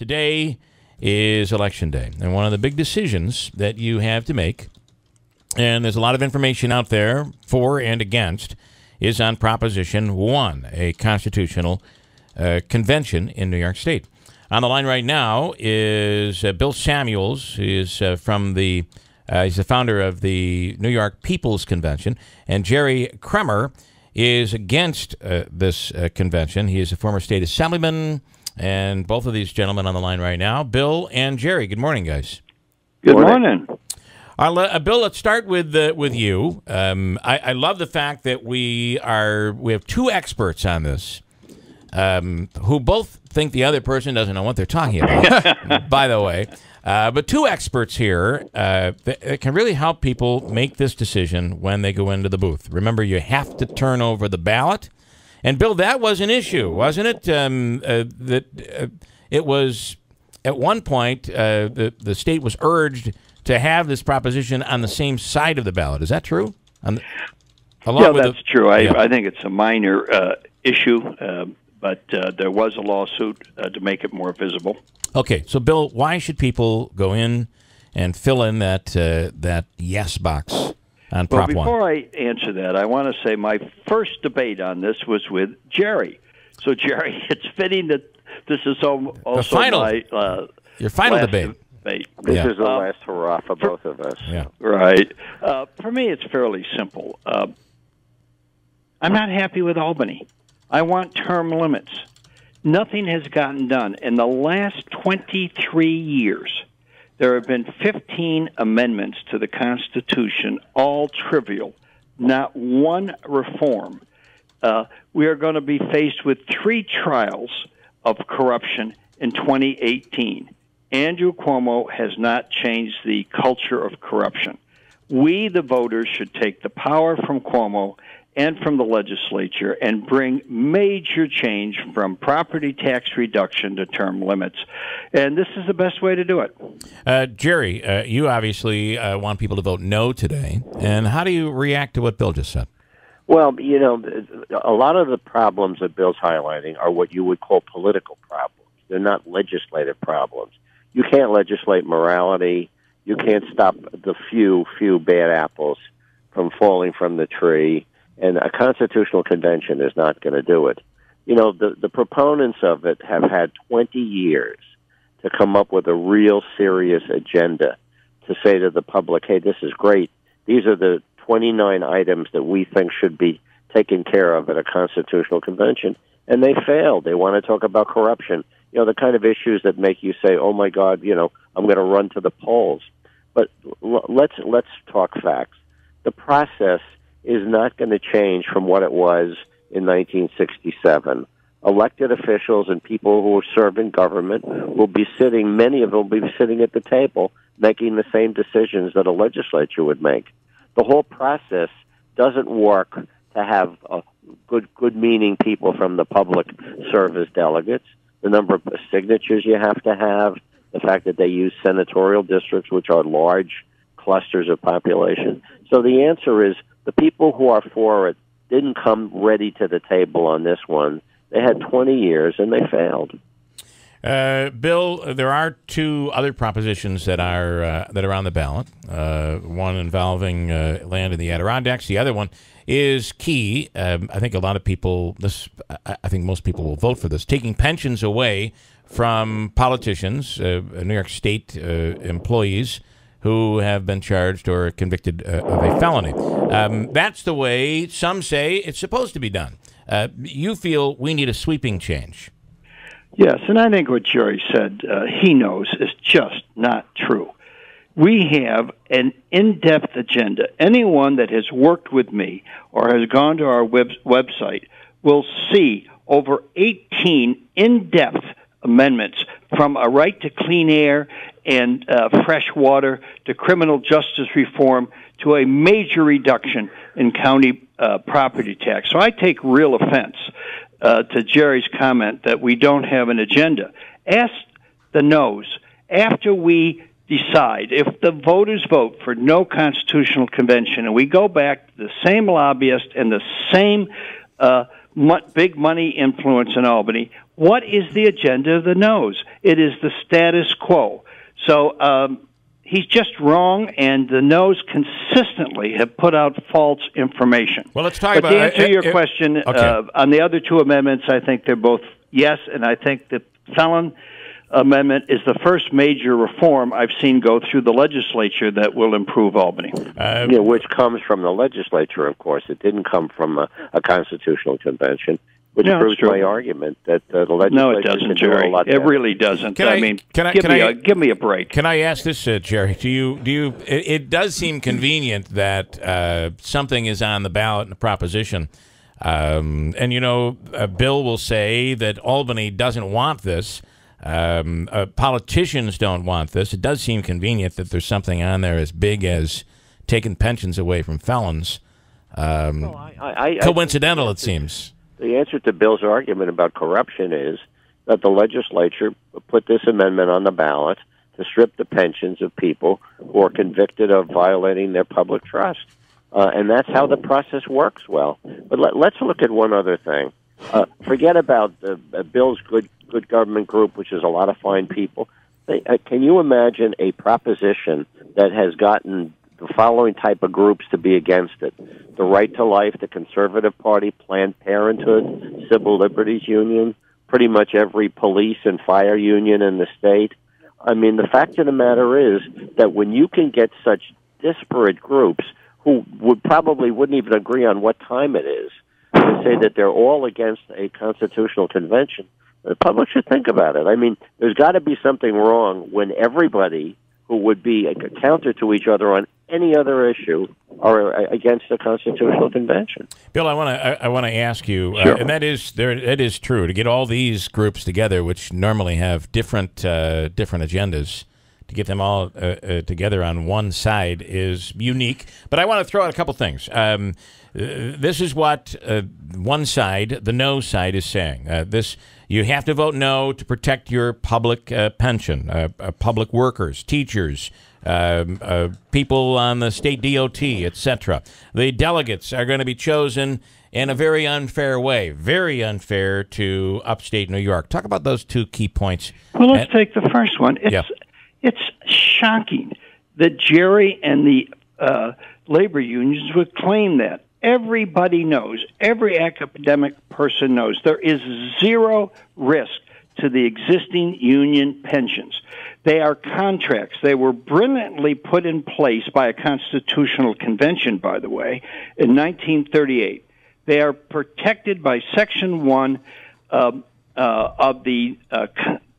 Today is Election Day, and one of the big decisions that you have to make, and there's a lot of information out there for and against, is on Proposition 1, a constitutional convention in New York State. On the line right now is Bill Samuels, who is he's the founder of the New York People's Convention, and Jerry Kremer is against this convention. He is a former state assemblyman, and both of these gentlemen on the line right now, Bill and Jerry. Good morning, guys. Good morning. Bill, let's start with you. I love the fact that we have two experts on this who both think the other person doesn't know what they're talking about, by the way. But two experts here that can really help people make this decision when they go into the booth. Remember, you have to turn over the ballot. And, Bill, that was an issue, wasn't it? It was, at one point, the state was urged to have this proposition on the same side of the ballot. Is that true? That's true. I think it's a minor issue, but there was a lawsuit to make it more visible. Okay, so, Bill, why should people go in and fill in that yes box on Prop 1? Well, before I answer that, I want to say my first debate on this was with Jerry. So, Jerry, it's fitting that this is also your final debate. This is the last hurrah for both of us. Yeah. Right. For me, it's fairly simple. I'm not happy with Albany. I want term limits. Nothing has gotten done. In the last 23 years, there have been 15 amendments to the Constitution, all trivial, not one reform. We are going to be faced with 3 trials of corruption in 2018. Andrew Cuomo has not changed the culture of corruption. We, the voters, should take the power from Cuomo and from the legislature and bring major change from property tax reduction to term limits. And this is the best way to do it. Jerry, you obviously want people to vote no today. And how do you react to what Bill just said? Well, you know, a lot of the problems that Bill's highlighting are what you would call political problems. They're not legislative problems. You can't legislate morality. You can't stop the few bad apples from falling from the tree. And a constitutional convention is not going to do it. You know, the proponents of it have had 20 years to come up with a real serious agenda to say to the public, hey, this is great. These are the 29 items that we think should be taken care of at a constitutional convention. And they failed. They want to talk about corruption. You know, the kind of issues that make you say, oh, my God, you know, I'm going to run to the polls. But let's talk facts. The process is not going to change from what it was in 1967. Elected officials and people who serve in government will be sitting, many of them will be sitting at the table making the same decisions that a legislature would make. The whole process doesn't work to have good-meaning people from the public serve as delegates. The number of signatures you have to have, the fact that they use senatorial districts, which are large clusters of population. So the answer is the people who are for it didn't come ready to the table on this one. They had 20 years, and they failed. Bill, there are 2 other propositions that are on the ballot. One involving land in the Adirondacks. The other one is key. I think a lot of people. I think most people will vote for this. Taking pensions away from politicians, New York State employees who have been charged or convicted of a felony. That's the way some say it's supposed to be done. You feel we need a sweeping change. Yes, and I think what Jerry said, he knows, is just not true. We have an in-depth agenda. Anyone that has worked with me or has gone to our website will see over 18 in-depth amendments, from a right to clean air and fresh water to criminal justice reform to a major reduction in county property tax. So I take real offense to Jerry's comment that we don't have an agenda. Ask the noes. After we decide, if the voters vote for no constitutional convention and we go back to the same lobbyist and the same big money influence in Albany. What is the agenda of the noes? It is the status quo. So he's just wrong, and the noes consistently have put out false information. Well, let's talk but about... to answer your question, on the other two amendments, I think they're both yes, and I think the felon amendment is the first major reform I've seen go through the legislature that will improve Albany. Which comes from the legislature, of course. It didn't come from a constitutional convention, which proves my argument that the legislature no, it doesn't, Jerry. Do a lot it really doesn't. Give me a break. Can I ask this, Jerry? It does seem convenient that something is on the ballot in a proposition, and Bill will say that Albany doesn't want this. Politicians don't want this. It does seem convenient that there's something on there as big as taking pensions away from felons. Coincidental, it seems. The answer to Bill's argument about corruption is that the legislature put this amendment on the ballot to strip the pensions of people who are convicted of violating their public trust. And that's how the process works well. But let's look at one other thing. Forget about Bill's good government group, which is a lot of fine people. Can you imagine a proposition that has gotten the following type of groups to be against it? The Right to Life, the Conservative Party, Planned Parenthood, Civil Liberties Union, pretty much every police and fire union in the state. I mean, the fact of the matter is that when you can get such disparate groups who wouldn't even agree on what time it is, to say that they're all against a constitutional convention, the public should think about it. I mean, there's got to be something wrong when everybody who would be a counter to each other on any other issue are against a constitutional convention. Bill, I want to ask you, sure. And that is true, to get all these groups together, which normally have different agendas, to get them all together on one side is unique. But I want to throw out a couple things. This is what one side, the no side, is saying. You have to vote no to protect your public pension, public workers, teachers, people on the state DOT, etc. The delegates are going to be chosen in a very unfair way, very unfair to upstate New York. Talk about those two key points. Well, let's take the first one. It's shocking that Jerry and the labor unions would claim that. Everybody knows, every academic person knows, there is zero risk to the existing union pensions. They are contracts. They were brilliantly put in place by a constitutional convention, by the way, in 1938. They are protected by Section 1 of the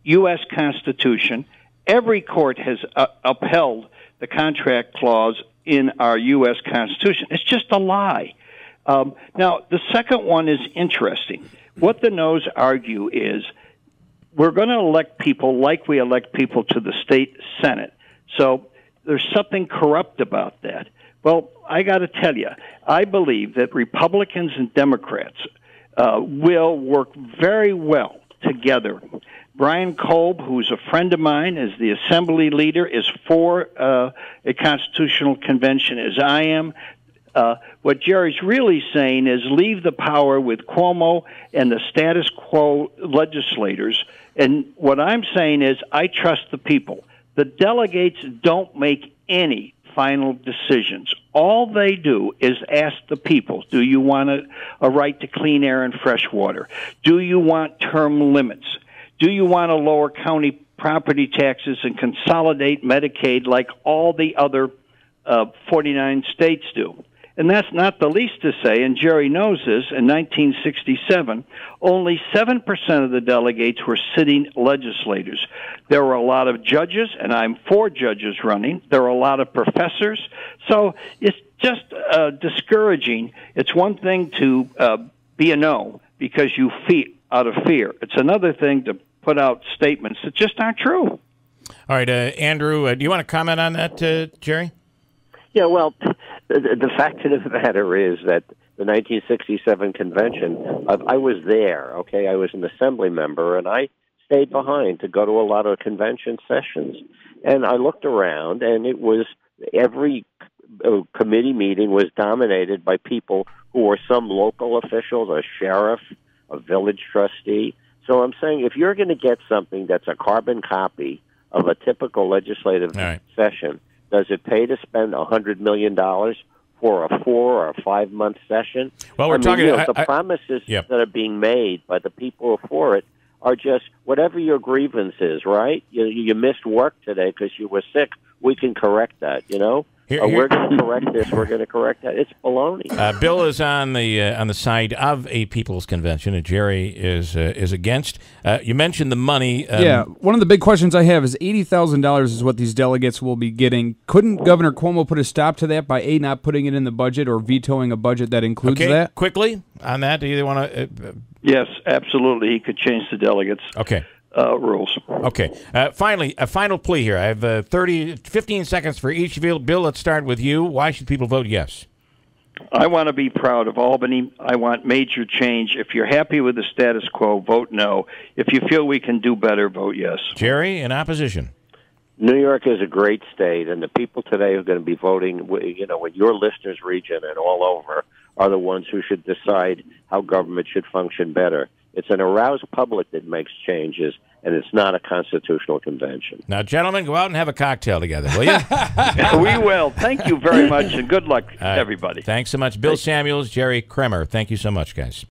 U.S. Constitution. Every court has upheld the contract clause in our U.S. Constitution. It's just a lie. Now, the second one is interesting. What the noes argue is we're going to elect people like we elect people to the state Senate. So there's something corrupt about that. Well, I got to tell you, I believe that Republicans and Democrats will work very well together. Brian Kolb, who's a friend of mine, as the assembly leader, is for a constitutional convention, as I am. What Jerry's really saying is leave the power with Cuomo and the status quo legislators. And what I'm saying is I trust the people. The delegates don't make any final decisions. All they do is ask the people, do you want a right to clean air and fresh water? Do you want term limits? Do you want to lower county property taxes and consolidate Medicaid like all the other 49 states do? And that's not the least to say, and Jerry knows this, in 1967, only 7% of the delegates were sitting legislators. There were a lot of judges, and I'm for judges running. There were a lot of professors. So it's just discouraging. It's one thing to be a no because you out of fear. It's another thing to put out statements that just aren't true. All right, Andrew, do you want to comment on that, Jerry? Yeah, well, the fact of the matter is that the 1967 convention, I was there, okay? I was an assembly member, and I stayed behind to go to a lot of convention sessions. And I looked around, and it was every committee meeting was dominated by people who were some local officials, a sheriff, a village trustee. So I'm saying if you're going to get something that's a carbon copy of a typical legislative session, does it pay to spend $100 million for a 4 or 5 month session? Well, we're talking. The promises that are being made by the people who are for it are just whatever your grievance is, right? You missed work today because you were sick. We can correct that, We're going to correct this. We're going to correct that. It's baloney. Bill is on the side of a people's convention, and Jerry is against. You mentioned the money. One of the big questions I have is $80,000 is what these delegates will be getting. Couldn't Governor Cuomo put a stop to that by not putting it in the budget or vetoing a budget that includes that? Quickly on that, do you want to? Yes, absolutely. He could change the delegates. Okay. Rules. Okay. Finally, a final plea here. I have 15 seconds for each of you. Bill, let's start with you. Why should people vote yes? I want to be proud of Albany. I want major change. If you're happy with the status quo, vote no. If you feel we can do better, vote yes. Jerry, in opposition. New York is a great state, and the people today who are going to be voting, in your listeners' region and all over, are the ones who should decide how government should function better. It's an aroused public that makes changes, and it's not a constitutional convention. Now, gentlemen, go out and have a cocktail together, will you? We will. Thank you very much, and good luck, everybody. Thanks so much. Bill Samuels, Jerry Kremer. Thank you so much, guys.